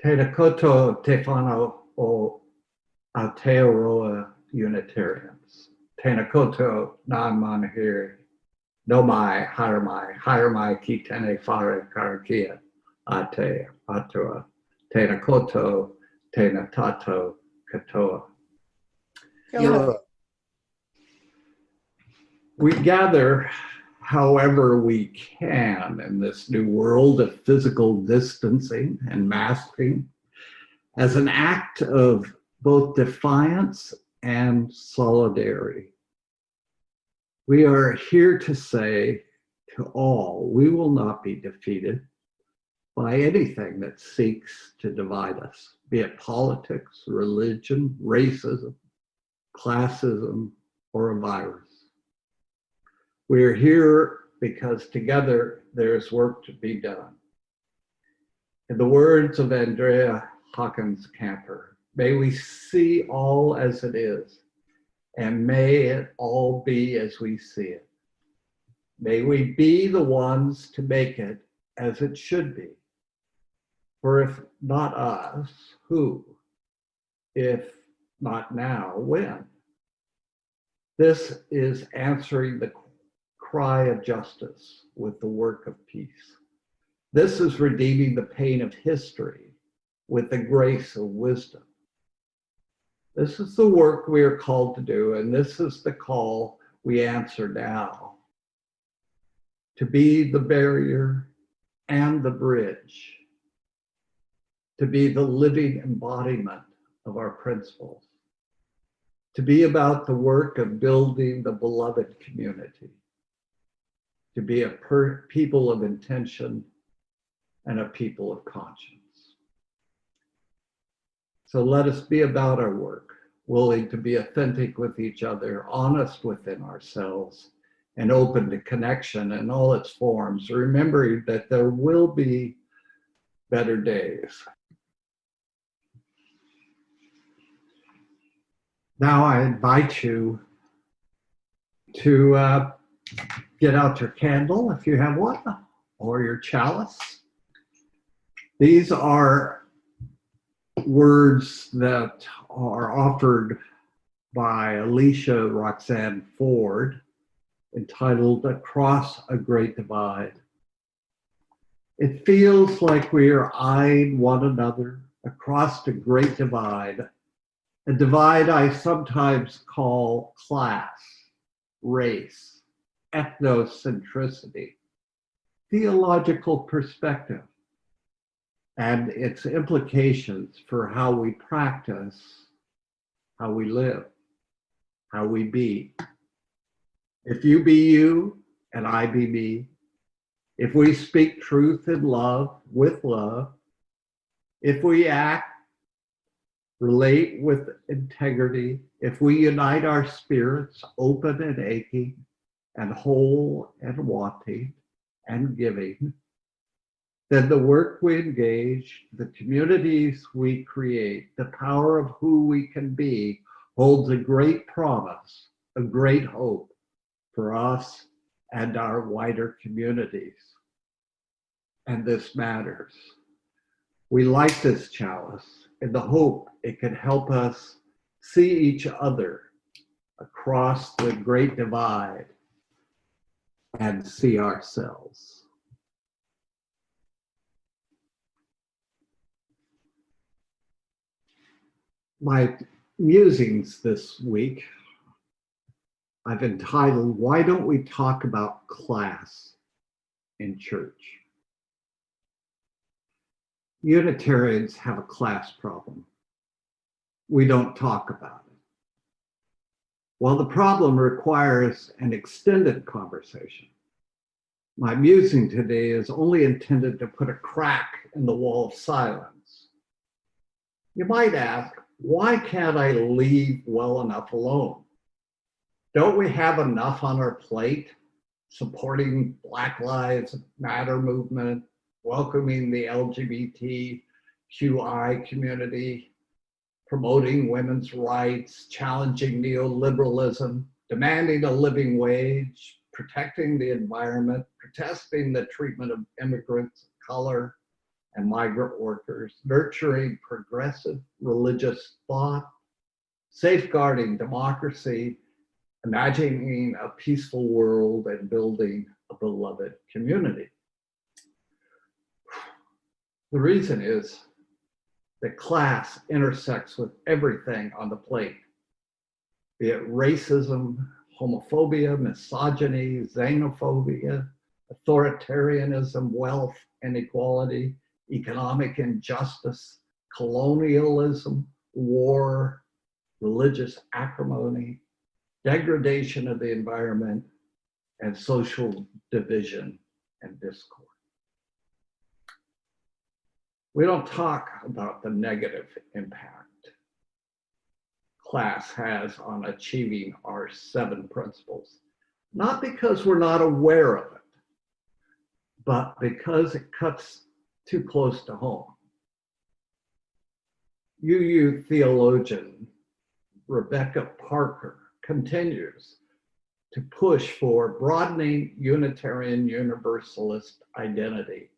Tēnā koutou te whanau o Aotearoa Unitarians. Tēnā koutou nā manahiri, no mai, hara mai ki tēnei whare karakia a te atua. Tēnā koutou, tēnā tātou katoa. Yeah. We gather however we can in this new world of physical distancing and masking as an act of both defiance and solidarity. We are here to say to all, we will not be defeated by anything that seeks to divide us, be it politics, religion, racism, classism, or a virus. We are here because together there's work to be done. In the words of Andrea Hawkins Camper, may we see all as it is, and may it all be as we see it. May we be the ones to make it as it should be. For if not us, who? If not now, when? This is answering the cry of justice with the work of peace. This is redeeming the pain of history with the grace of wisdom. This is the work we are called to do, and this is the call we answer now. To be the barrier and the bridge, to be the living embodiment of our principles, to be about the work of building the beloved community, to be a people of intention and a people of conscience. So let us be about our work, willing to be authentic with each other, honest within ourselves, and open to connection in all its forms, remembering that there will be better days. Now I invite you to get out your candle if you have one, or your chalice. These are words that are offered by Alicia Roxanne Ford, entitled Across a Great Divide. It feels like we are eyeing one another across a great divide, a divide I sometimes call class, race, ethnocentricity, theological perspective, and its implications for how we practice, how we live, how we be. If you be you and I be me, if we speak truth in love with love, if we act, relate with integrity, if we unite our spirits, open and aching, and whole and wanting and giving, then the work we engage, the communities we create, the power of who we can be holds a great promise, a great hope for us and our wider communities. And this matters. We light this chalice in the hope it can help us see each other across the great divide and see ourselves. My musings this week, I've entitled, Why Don't We Talk About Class in Church? Unitarians have a class problem. We don't talk about it. While the problem requires an extended conversation, my musing today is only intended to put a crack in the wall of silence. You might ask, why can't I leave well enough alone? Don't we have enough on our plate supporting Black Lives Matter movement, welcoming the LGBTQI community, promoting women's rights, challenging neoliberalism, demanding a living wage, protecting the environment, protesting the treatment of immigrants of color, and migrant workers, nurturing progressive religious thought, safeguarding democracy, imagining a peaceful world, and building a beloved community. The reason is that class intersects with everything on the plate, be it racism, homophobia, misogyny, xenophobia, authoritarianism, wealth inequality, economic injustice, colonialism, war, religious acrimony, degradation of the environment, and social division and discord. We don't talk about the negative impact class has on achieving our 7 principles, not because we're not aware of it, but because it cuts too close to home. UU theologian Rebecca Parker continues to push for broadening Unitarian Universalist identity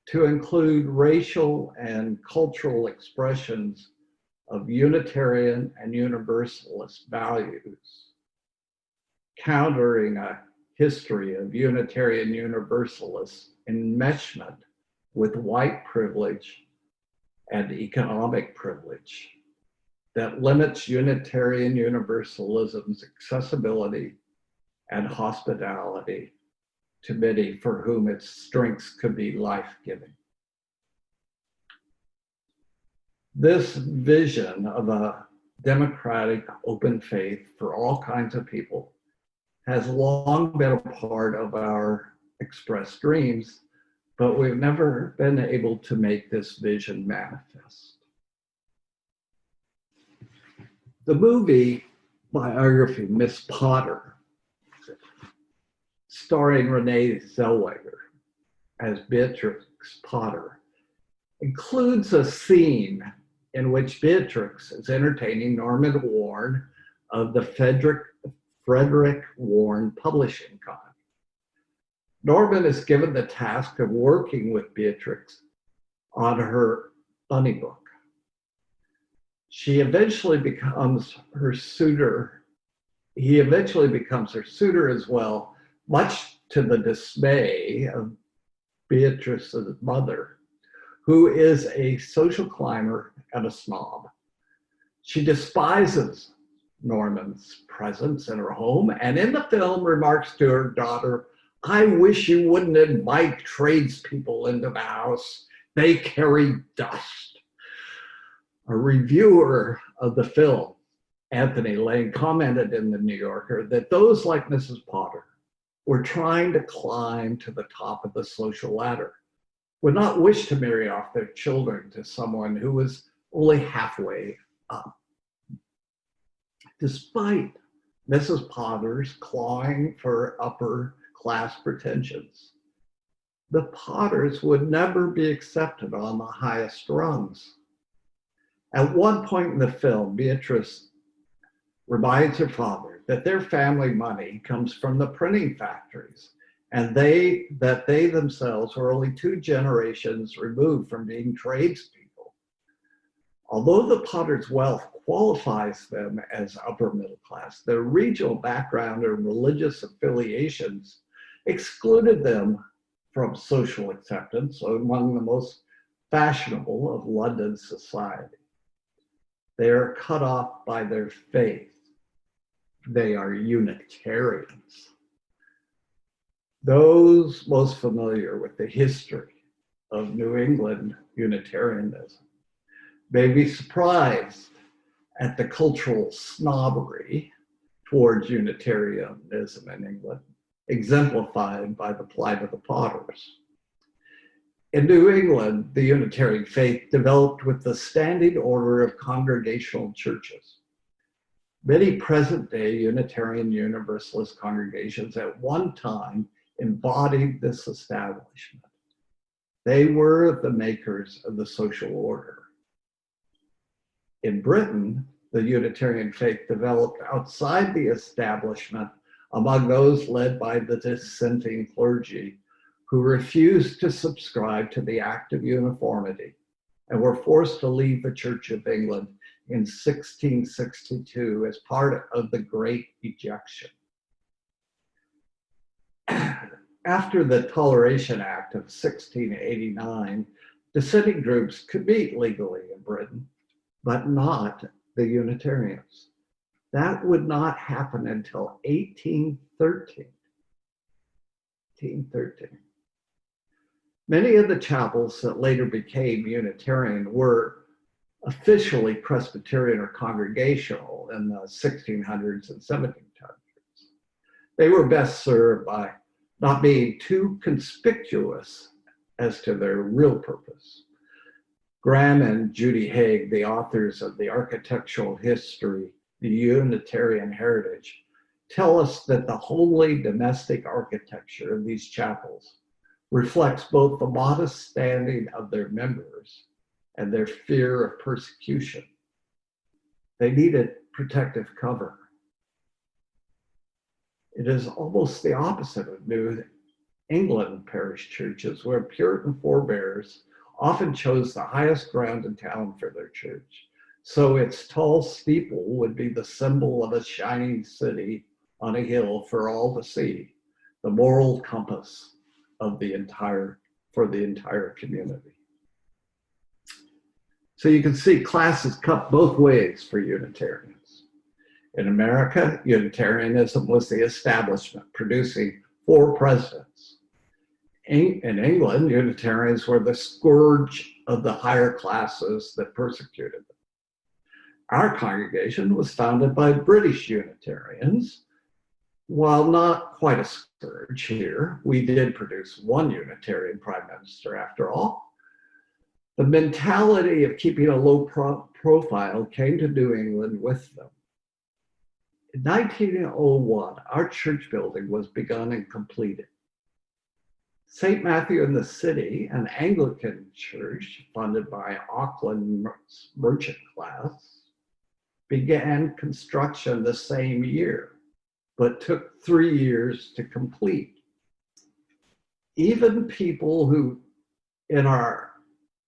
to include racial and cultural expressions of Unitarian and Universalist values, countering a history of Unitarian Universalist enmeshment with white privilege and economic privilege that limits Unitarian Universalism's accessibility and hospitality to many for whom its strengths could be life-giving. This vision of a democratic, open faith for all kinds of people has long been a part of our expressed dreams, but we've never been able to make this vision manifest. The movie biography, Miss Potter, starring Renee Zellweger as Beatrix Potter, includes a scene in which Beatrix is entertaining Norman Warren of the Frederick Warren Publishing Company. Norman is given the task of working with Beatrix on her bunny book. She eventually becomes her suitor. He eventually becomes her suitor as well, much to the dismay of Beatrix's mother, who is a social climber and a snob. She despises Norman's presence in her home, and in the film remarks to her daughter, "I wish you wouldn't invite tradespeople into the house. They carry dust." A reviewer of the film, Anthony Lane, commented in the New Yorker that those like Mrs. Potter were trying to climb to the top of the social ladder, would not wish to marry off their children to someone who was only halfway up. Despite Mrs. Potter's clawing for upper class pretensions, the Potters would never be accepted on the highest rungs. At one point in the film, Beatrice reminds her father that their family money comes from the printing factories, and that they themselves were only 2 generations removed from being tradespeople. Although the Potters' wealth qualifies them as upper middle class, their regional background and religious affiliations excluded them from social acceptance among the most fashionable of London society. They are cut off by their faith. They are Unitarians. Those most familiar with the history of New England Unitarianism may be surprised at the cultural snobbery towards Unitarianism in England, exemplified by the plight of the Potters. In New England, the Unitarian faith developed with the standing order of congregational churches. Many present-day Unitarian Universalist congregations at one time embodied this establishment. They were the makers of the social order. In Britain, the Unitarian faith developed outside the establishment among those led by the dissenting clergy, who refused to subscribe to the Act of Uniformity and were forced to leave the Church of England in 1662 as part of the Great Ejection. After the Toleration Act of 1689, dissenting groups could meet legally in Britain, but not the Unitarians. That would not happen until 1813. Many of the chapels that later became Unitarian were officially Presbyterian or Congregational in the 1600s and 1700s. They were best served by not being too conspicuous as to their real purpose. Graham and Judy Haig, the authors of the Architectural History, the Unitarian Heritage, tell us that the homely domestic architecture of these chapels reflects both the modest standing of their members and their fear of persecution. They needed protective cover. It is almost the opposite of New England parish churches, where Puritan forebears often chose the highest ground in town for their church. So its tall steeple would be the symbol of a shining city on a hill for all to see, the moral compass of the entire community. So you can see classes cut both ways for Unitarians. In America, Unitarianism was the establishment, producing 4 presidents. In England, Unitarians were the scourge of the higher classes that persecuted them. Our congregation was founded by British Unitarians. While not quite a scourge here, we did produce one Unitarian prime minister after all. The mentality of keeping a low profile came to New England with them. In 1901, our church building was begun and completed. St. Matthew in the City, an Anglican church funded by Auckland merchant class, began construction the same year, but took 3 years to complete. Even people who in our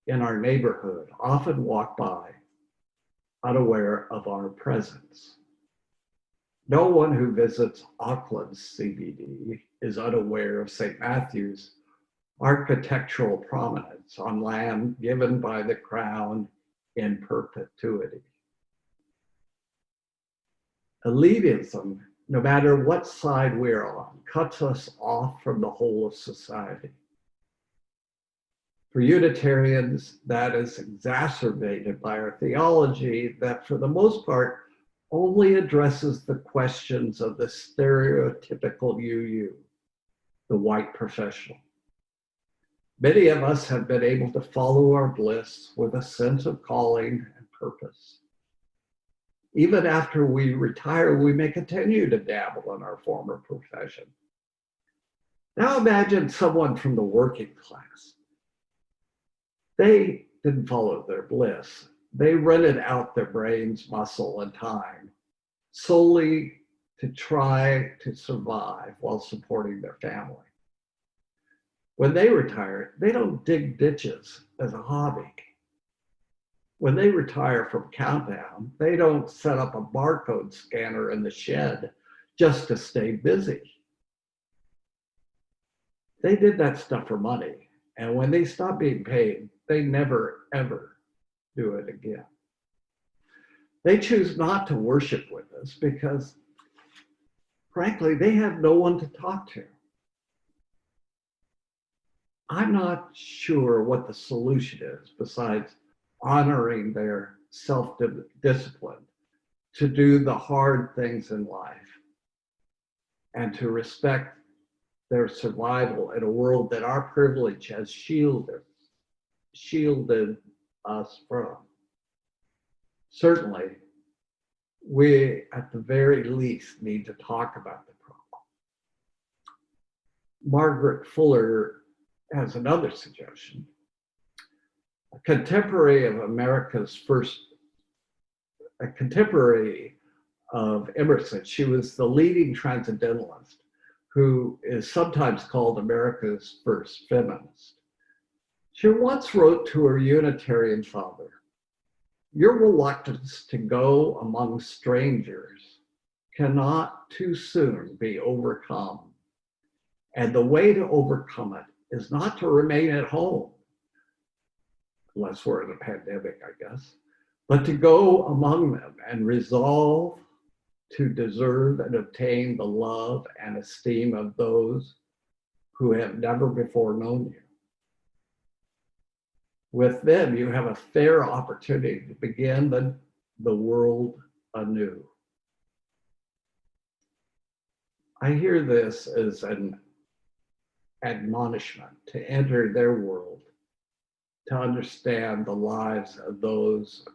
neighborhood often walk by unaware of our presence. No one who visits Auckland's CBD is unaware of St. Matthew's architectural prominence on land given by the Crown in perpetuity. Elitism, no matter what side we're on, cuts us off from the whole of society. For Unitarians, that is exacerbated by our theology that, for the most part, only addresses the questions of the stereotypical UU, the white professional. Many of us have been able to follow our bliss with a sense of calling and purpose. Even after we retire, we may continue to dabble in our former profession. Now imagine someone from the working class. They didn't follow their bliss. They rented out their brains, muscle, and time solely to try to survive while supporting their family. When they retire, they don't dig ditches as a hobby. When they retire from Countdown, they don't set up a barcode scanner in the shed just to stay busy. They did that stuff for money. And when they stop being paid, they never, ever do it again. They choose not to worship with us because, frankly, they have no one to talk to. I'm not sure what the solution is besides honoring their self-discipline to do the hard things in life and to respect their survival in a world that our privilege has shielded us from. Certainly, we at the very least need to talk about the problem. Margaret Fuller has another suggestion. A contemporary of Emerson, she was the leading transcendentalist who is sometimes called America's first feminist. She once wrote to her Unitarian father, "Your reluctance to go among strangers cannot too soon be overcome. And the way to overcome it is not to remain at home, unless we're in a pandemic, I guess, but to go among them and resolve to deserve and obtain the love and esteem of those who have never before known you. With them, you have a fair opportunity to begin the world anew." I hear this as an admonishment to enter their world, to understand the lives of those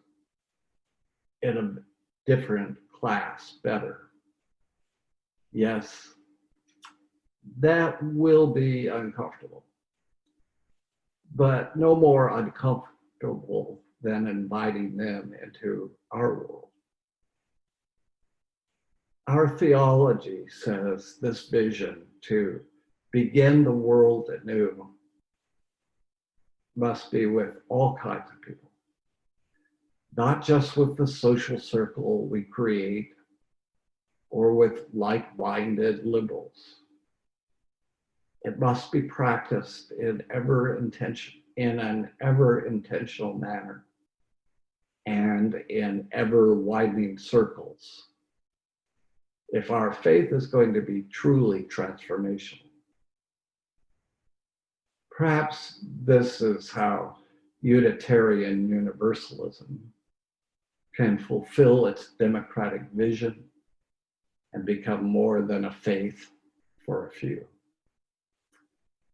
in a different class better. Yes, that will be uncomfortable, but no more uncomfortable than inviting them into our world. Our theology says this vision to begin the world anew must be with all kinds of people, not just with the social circle we create or with like-minded liberals. It must be practiced in an ever intentional manner and in ever widening circles, if our faith is going to be truly transformational. Perhaps this is how Unitarian Universalism can fulfill its democratic vision and become more than a faith for a few.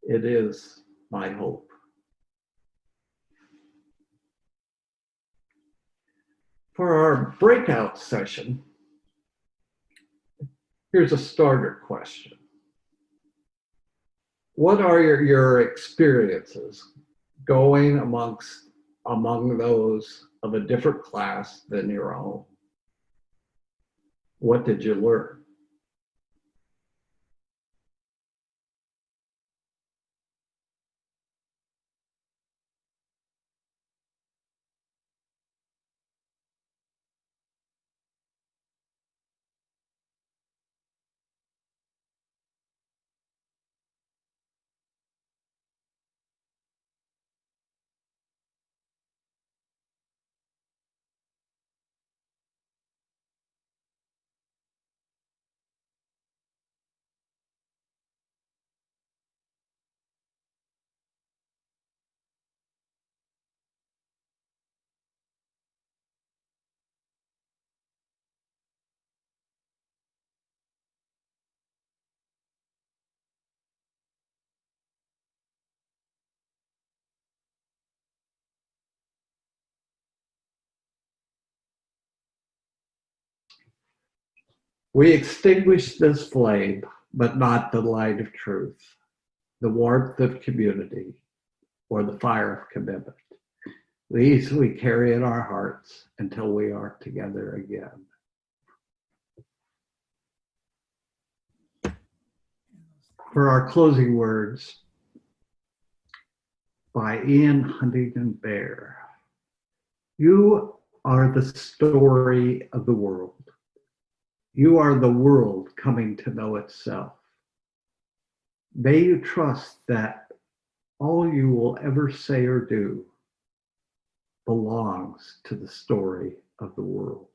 It is my hope. For our breakout session, here's a starter question. What are your experiences going among those of a different class than your own? What did you learn? We extinguish this flame, but not the light of truth, the warmth of community, or the fire of commitment. These we carry in our hearts until we are together again. For our closing words, by Ian Huntington Bear. You are the story of the world. You are the world coming to know itself. May you trust that all you will ever say or do belongs to the story of the world.